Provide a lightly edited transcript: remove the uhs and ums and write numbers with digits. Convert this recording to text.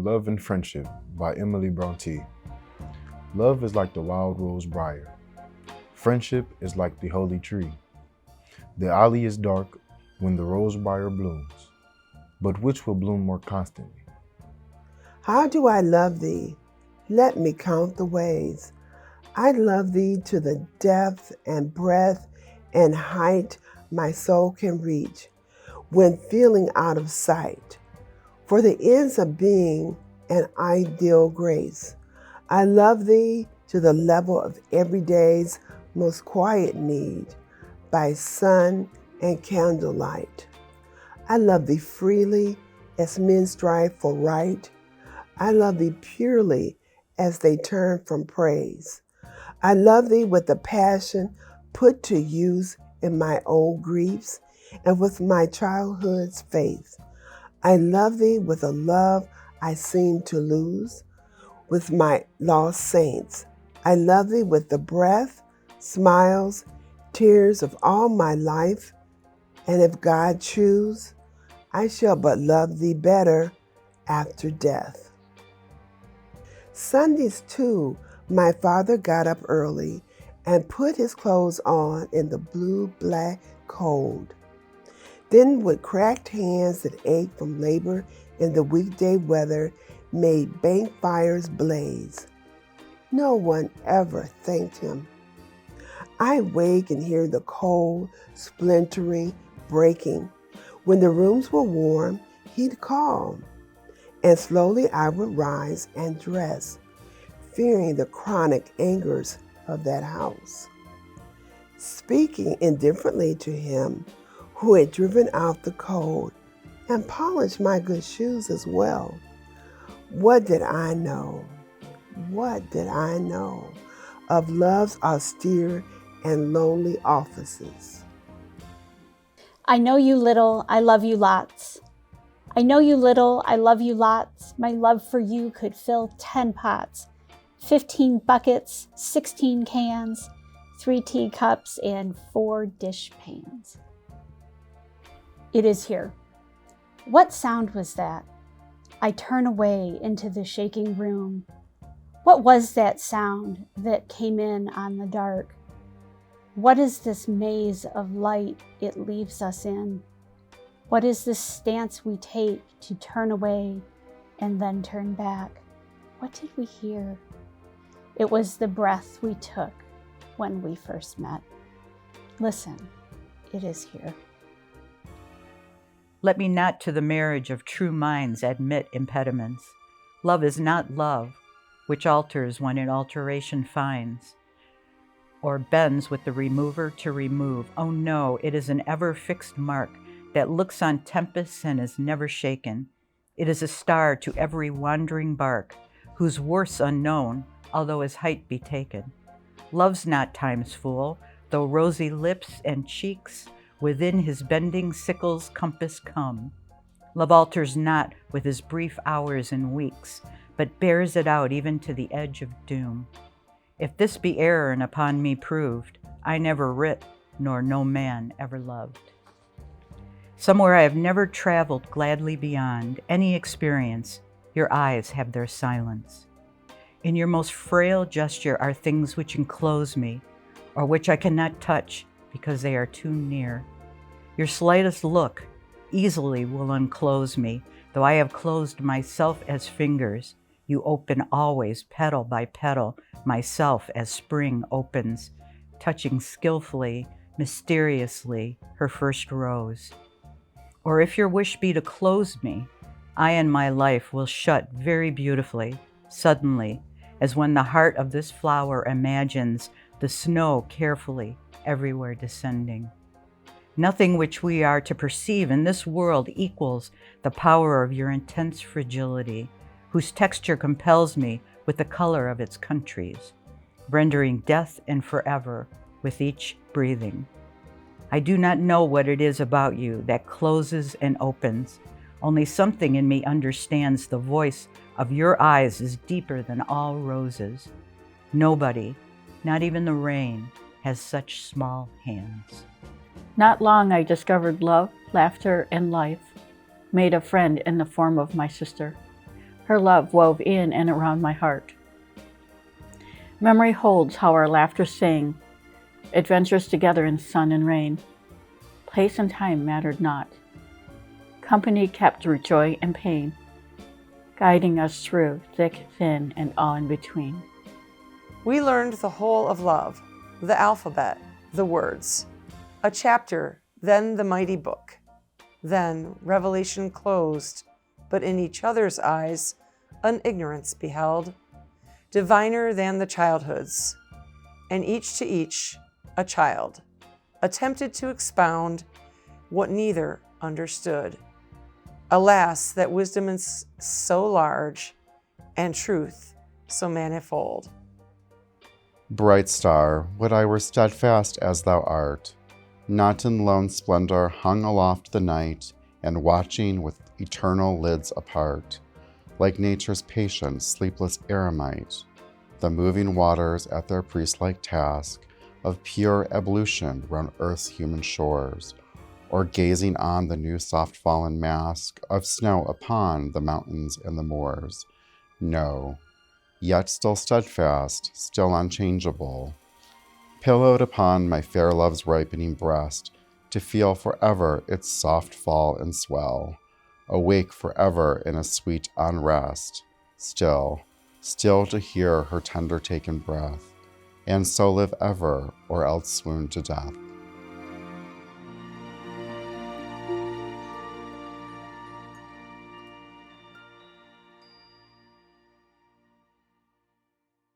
Love and Friendship by Emily Bronte. Love is like the wild rose briar. Friendship is like the holy tree. The alley is dark when the rose briar blooms, but which will bloom more constantly? How do I love thee? Let me count the ways. I love thee to the depth and breadth and height my soul can reach when feeling out of sight. For the ends of being an ideal grace, I love thee to the level of everyday's most quiet need by sun and candlelight. I love thee freely as men strive for right. I love thee purely as they turn from praise. I love thee with a passion put to use in my old griefs and with my childhood's faith. I love thee with a love I seem to lose with my lost saints. I love thee with the breath, smiles, tears of all my life, and if God choose, I shall but love thee better after death. Sundays too, my father got up early and put his clothes on in the blue-black cold. Then with cracked hands that ached from labor in the weekday weather, made bank fires blaze. No one ever thanked him. I wake and hear the cold, splintering, breaking. When the rooms were warm, he'd call, and slowly I would rise and dress, fearing the chronic angers of that house. Speaking indifferently to him who had driven out the cold and polished my good shoes as well. What did I know? What did I know of love's austere and lonely offices? I know you little, I love you lots. I know you little, I love you lots. My love for you could fill 10 pots, 15 buckets, 16 cans, 3 teacups, and 4 dish pans. It is here. What sound was that? I turn away into the shaking room. What was that sound that came in on the dark? What is this maze of light it leaves us in? What is this stance we take to turn away and then turn back? What did we hear? It was the breath we took when we first met. Listen, it is here. Let me not to the marriage of true minds admit impediments. Love is not love, which alters when an alteration finds, or bends with the remover to remove. Oh no, it is an ever-fixed mark that looks on tempests and is never shaken. It is a star to every wandering bark, whose worth's unknown, although his height be taken. Love's not time's fool, though rosy lips and cheeks within his bending sickle's compass come. Love alters not with his brief hours and weeks, but bears it out even to the edge of doom. If this be error and upon me proved, I never writ, nor no man ever loved. Somewhere I have never traveled gladly beyond any experience, your eyes have their silence. In your most frail gesture are things which enclose me, or which I cannot touch because they are too near. Your slightest look easily will unclose me, though I have closed myself as fingers. You open always, petal by petal, myself as spring opens, touching skillfully, mysteriously, her first rose. Or if your wish be to close me, I and my life will shut very beautifully, suddenly, as when the heart of this flower imagines the snow carefully everywhere descending. Nothing which we are to perceive in this world equals the power of your intense fragility, whose texture compels me with the color of its countries, rendering death and forever with each breathing. I do not know what it is about you that closes and opens. Only something in me understands the voice of your eyes is deeper than all roses. Nobody, not even the rain, has such small hands. Not long I discovered love, laughter, and life, made a friend in the form of my sister. her love wove in and around my heart. Memory holds how our laughter sang, adventures together in sun and rain. Place and time mattered not. Company kept through joy and pain, guiding us through thick, thin, and all in between. We learned the whole of love, the alphabet, the words, a chapter, then the mighty book. Then Revelation closed, but in each other's eyes an ignorance beheld, diviner than the childhood's, and each to each a child, attempted to expound what neither understood. Alas, that wisdom is so large, and truth so manifold. Bright star, would I were steadfast as thou art, not in lone splendor hung aloft the night, and watching with eternal lids apart, like nature's patient, sleepless eremite, the moving waters at their priest-like task of pure ablution round earth's human shores, or gazing on the new soft-fallen mask of snow upon the mountains and the moors. No, yet still steadfast, still unchangeable, pillowed upon my fair love's ripening breast, to feel forever its soft fall and swell, awake forever in a sweet unrest, still to hear her tender taken breath, and so live ever, or else swoon to death.